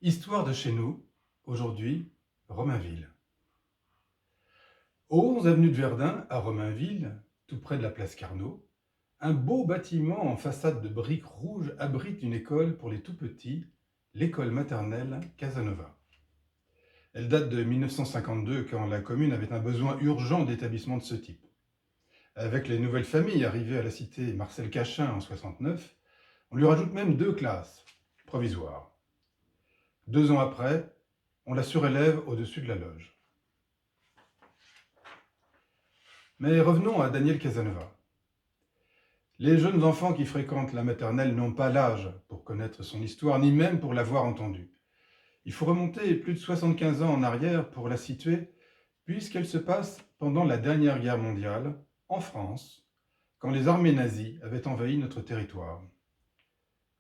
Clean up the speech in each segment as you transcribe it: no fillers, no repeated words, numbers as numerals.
Histoire de chez nous, aujourd'hui, Romainville. Au 11 avenue de Verdun, à Romainville, tout près de la place Carnot, un beau bâtiment en façade de briques rouges abrite une école pour les tout-petits, l'école maternelle Casanova. Elle date de 1952, quand la commune avait un besoin urgent d'établissements de ce type. Avec les nouvelles familles arrivées à la cité Marcel Cachin en 69, on lui rajoute même 2 classes provisoires. 2 ans après, on la surélève au-dessus de la loge. Mais revenons à Daniel Casanova. Les jeunes enfants qui fréquentent la maternelle n'ont pas l'âge pour connaître son histoire, ni même pour l'avoir entendue. Il faut remonter plus de 75 ans en arrière pour la situer, puisqu'elle se passe pendant la dernière guerre mondiale, en France, quand les armées nazies avaient envahi notre territoire.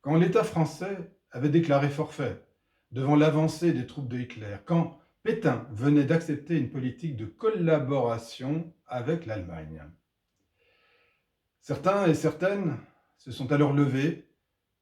Quand l'État français avait déclaré forfait devant l'avancée des troupes de Hitler, quand Pétain venait d'accepter une politique de collaboration avec l'Allemagne. Certains et certaines se sont alors levés,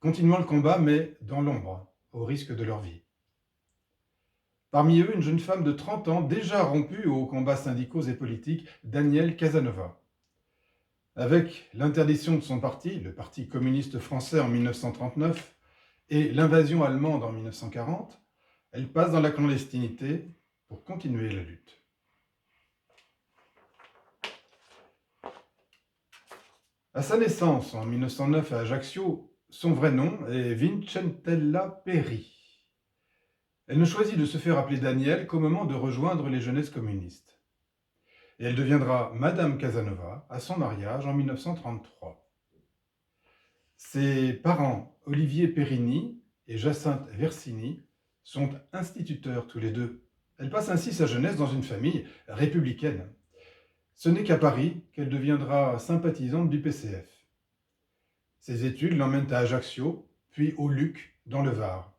continuant le combat, mais dans l'ombre, au risque de leur vie. Parmi eux, une jeune femme de 30 ans, déjà rompue aux combats syndicaux et politiques, Daniel Casanova. Avec l'interdiction de son parti, le Parti communiste français en 1939, et l'invasion allemande en 1940, elle passe dans la clandestinité pour continuer la lutte. À sa naissance en 1909 à Ajaccio, son vrai nom est Vincentella Peri. Elle ne choisit de se faire appeler Daniel qu'au moment de rejoindre les jeunesses communistes. Et elle deviendra Madame Casanova à son mariage en 1933. Ses parents, Olivier Perini et Jacinthe Versini, sont instituteurs tous les deux. Elle passe ainsi sa jeunesse dans une famille républicaine. Ce n'est qu'à Paris qu'elle deviendra sympathisante du PCF. Ses études l'emmènent à Ajaccio, puis au Luc, dans le Var.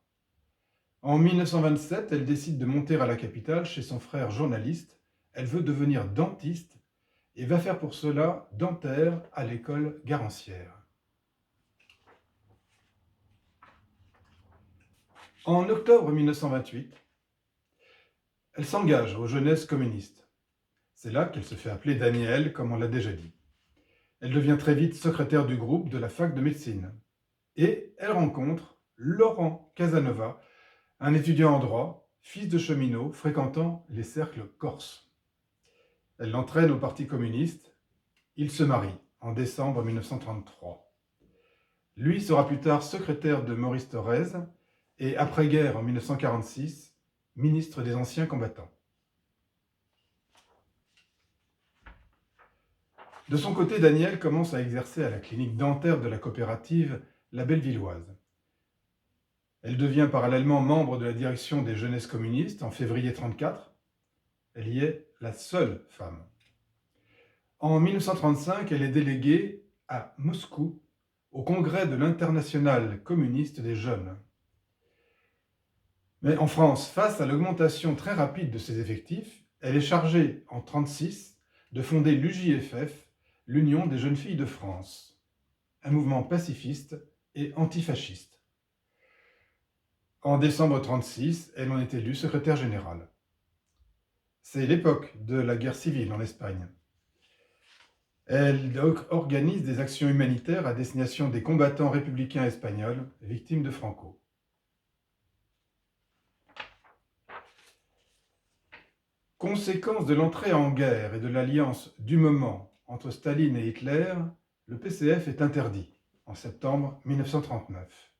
En 1927, elle décide de monter à la capitale chez son frère journaliste. Elle veut devenir dentiste et va faire pour cela dentaire à l'école Garancière. En octobre 1928, elle s'engage aux jeunesses communistes. C'est là qu'elle se fait appeler Daniel, comme on l'a déjà dit. Elle devient très vite secrétaire du groupe de la fac de médecine. Et elle rencontre Laurent Casanova, un étudiant en droit, fils de cheminot, fréquentant les cercles corses. Elle l'entraîne au Parti communiste. Ils se marient en décembre 1933. Lui sera plus tard secrétaire de Maurice Thorez et après-guerre en 1946, ministre des Anciens combattants. De son côté, Daniel commence à exercer à la clinique dentaire de la coopérative La Bellevilloise. Elle devient parallèlement membre de la direction des jeunesses communistes en février 1934. Elle y est la seule femme. En 1935, elle est déléguée à Moscou au congrès de l'Internationale communiste des jeunes. Mais en France, face à l'augmentation très rapide de ses effectifs, elle est chargée en 1936 de fonder l'UJFF, l'Union des jeunes filles de France, un mouvement pacifiste et antifasciste. En décembre 1936, elle en est élue secrétaire générale. C'est l'époque de la guerre civile en Espagne. Elle organise des actions humanitaires à destination des combattants républicains espagnols victimes de Franco. Conséquence de l'entrée en guerre et de l'alliance du moment entre Staline et Hitler, le PCF est interdit en septembre 1939,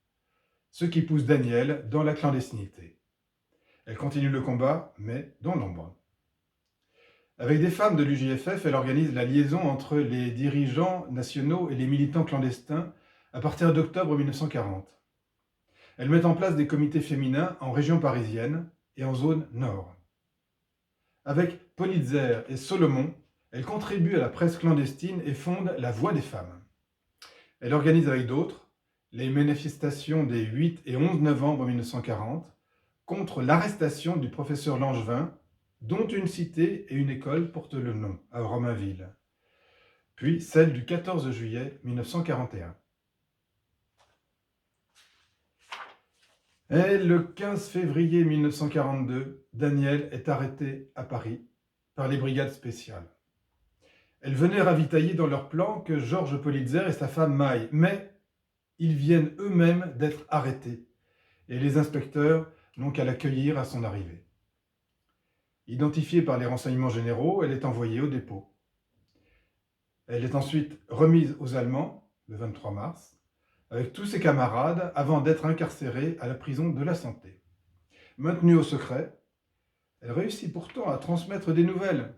ce qui pousse Daniel dans la clandestinité. Elle continue le combat, mais dans l'ombre. Avec des femmes de l'UJFF, elle organise la liaison entre les dirigeants nationaux et les militants clandestins à partir d'octobre 1940. Elle met en place des comités féminins en région parisienne et en zone nord. Avec Politzer et Solomon, elle contribue à la presse clandestine et fonde La Voix des femmes. Elle organise avec d'autres les manifestations des 8 et 11 novembre 1940 contre l'arrestation du professeur Langevin, dont une cité et une école portent le nom, à Romainville, puis celle du 14 juillet 1941. Et le 15 février 1942, Daniel est arrêté à Paris par les brigades spéciales. Elles venaient ravitailler dans leur plan que Georges Politzer et sa femme Maï, mais ils viennent eux-mêmes d'être arrêtés et les inspecteurs n'ont qu'à l'accueillir à son arrivée. Identifiée par les renseignements généraux, elle est envoyée au dépôt. Elle est ensuite remise aux Allemands le 23 mars, avec tous ses camarades, avant d'être incarcérée à la prison de la Santé. Maintenue au secret, elle réussit pourtant à transmettre des nouvelles.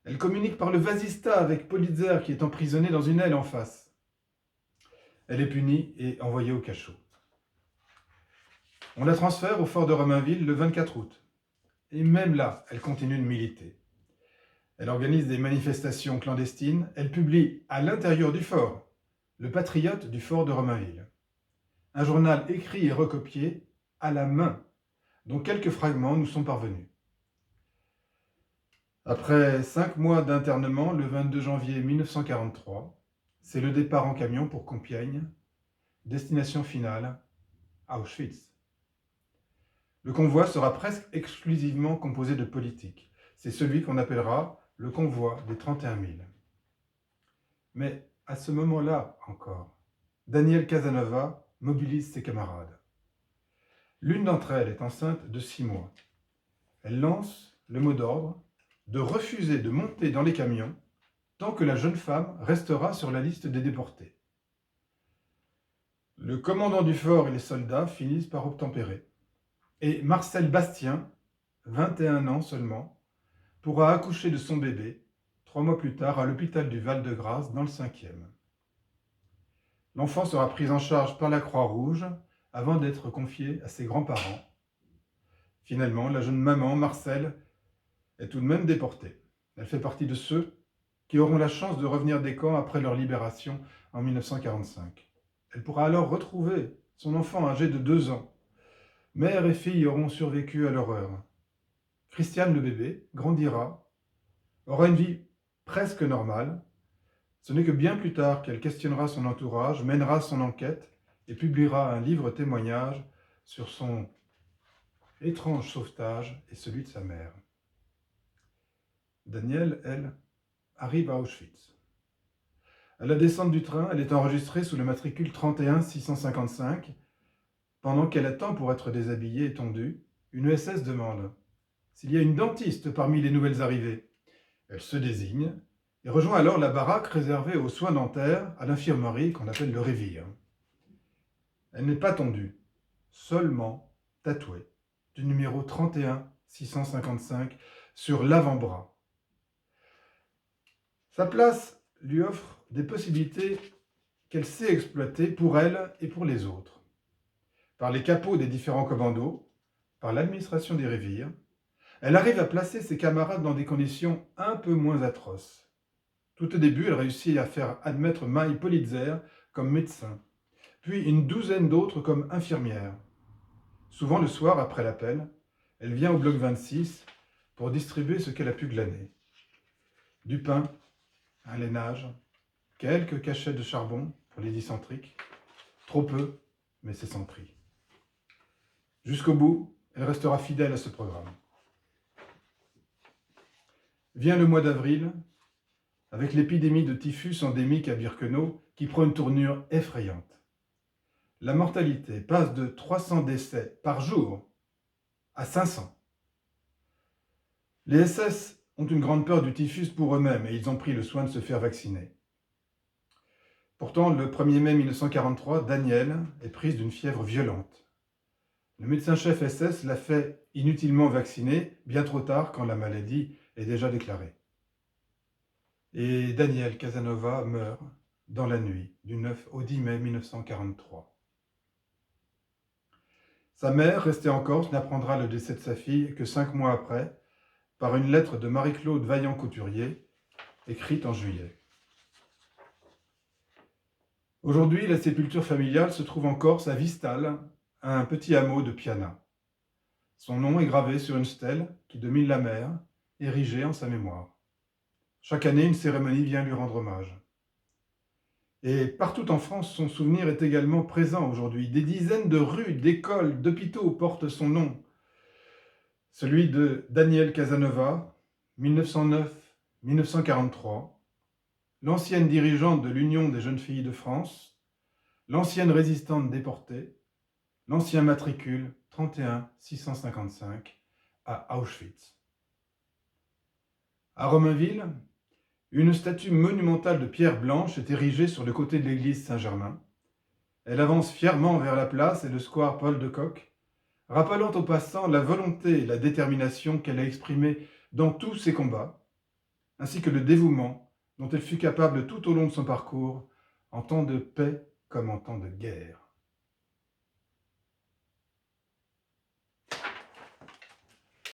Elle communique par le vasista avec Politzer qui est emprisonné dans une aile en face. Elle est punie et envoyée au cachot. On la transfère au fort de Romainville le 24 août. Et même là, elle continue de militer. Elle organise des manifestations clandestines. Elle publie à l'intérieur du fort, le Patriote du fort de Romainville. Un journal écrit et recopié à la main, dont quelques fragments nous sont parvenus. Après 5 mois d'internement, le 22 janvier 1943, c'est le départ en camion pour Compiègne, destination finale, Auschwitz. Le convoi sera presque exclusivement composé de politiques. C'est celui qu'on appellera le convoi des 31 000. Mais à ce moment-là encore, Daniel Casanova mobilise ses camarades. L'une d'entre elles est enceinte de 6 mois. Elle lance le mot d'ordre de refuser de monter dans les camions tant que la jeune femme restera sur la liste des déportés. Le commandant du fort et les soldats finissent par obtempérer. Et Marcel Bastien, 21 ans seulement, pourra accoucher de son bébé 3 mois plus tard à l'hôpital du Val-de-Grâce dans le 5e. L'enfant sera pris en charge par la Croix-Rouge avant d'être confié à ses grands-parents. Finalement, la jeune maman, Marcel, est tout de même déportée. Elle fait partie de ceux qui auront la chance de revenir des camps après leur libération en 1945. Elle pourra alors retrouver son enfant âgé de 2 ans. Mère et fille auront survécu à l'horreur. Christiane, le bébé, grandira, aura une vie presque normale. Ce n'est que bien plus tard qu'elle questionnera son entourage, mènera son enquête et publiera un livre témoignage sur son étrange sauvetage et celui de sa mère. Danielle, elle, arrive à Auschwitz. À la descente du train, elle est enregistrée sous le matricule 31 655. Pendant qu'elle attend pour être déshabillée et tondue, une ESS demande s'il y a une dentiste parmi les nouvelles arrivées. Elle se désigne et rejoint alors la baraque réservée aux soins dentaires à l'infirmerie qu'on appelle le Révire. Elle n'est pas tondue, seulement tatouée du numéro 31 655 sur l'avant-bras. Sa place lui offre des possibilités qu'elle sait exploiter pour elle et pour les autres. Par les capots des différents commandos, par l'administration des Révires, elle arrive à placer ses camarades dans des conditions un peu moins atroces. Tout au début, elle réussit à faire admettre Maï Politzer comme médecin, puis une douzaine d'autres comme infirmières. Souvent le soir, après l'appel, elle vient au bloc 26 pour distribuer ce qu'elle a pu glaner. Du pain, un lainage, quelques cachets de charbon pour les dysentriques, trop peu, mais c'est sans prix. Jusqu'au bout, elle restera fidèle à ce programme. Vient le mois d'avril, avec l'épidémie de typhus endémique à Birkenau qui prend une tournure effrayante. La mortalité passe de 300 décès par jour à 500. Les SS ont une grande peur du typhus pour eux-mêmes et ils ont pris le soin de se faire vacciner. Pourtant, le 1er mai 1943, Danielle est prise d'une fièvre violente. Le médecin-chef SS l'a fait inutilement vacciner, bien trop tard quand la maladie est déjà déclarée. Et Daniel Casanova meurt dans la nuit du 9 au 10 mai 1943. Sa mère, restée en Corse, n'apprendra le décès de sa fille que 5 mois après, par une lettre de Marie-Claude Vaillant-Couturier, écrite en juillet. Aujourd'hui, la sépulture familiale se trouve en Corse, à Vistal, à un petit hameau de Piana. Son nom est gravé sur une stèle qui domine la mer, érigée en sa mémoire. Chaque année, une cérémonie vient lui rendre hommage. Et partout en France, son souvenir est également présent aujourd'hui. Des dizaines de rues, d'écoles, d'hôpitaux portent son nom. Celui de Daniel Casanova, 1909-1943, l'ancienne dirigeante de l'Union des jeunes filles de France, l'ancienne résistante déportée, l'ancien matricule 31 655 à Auschwitz. À Romainville, une statue monumentale de pierre blanche est érigée sur le côté de l'église Saint-Germain. Elle avance fièrement vers la place et le square Paul de Kock, rappelant aux passants la volonté et la détermination qu'elle a exprimée dans tous ses combats, ainsi que le dévouement dont elle fut capable tout au long de son parcours, en temps de paix comme en temps de guerre.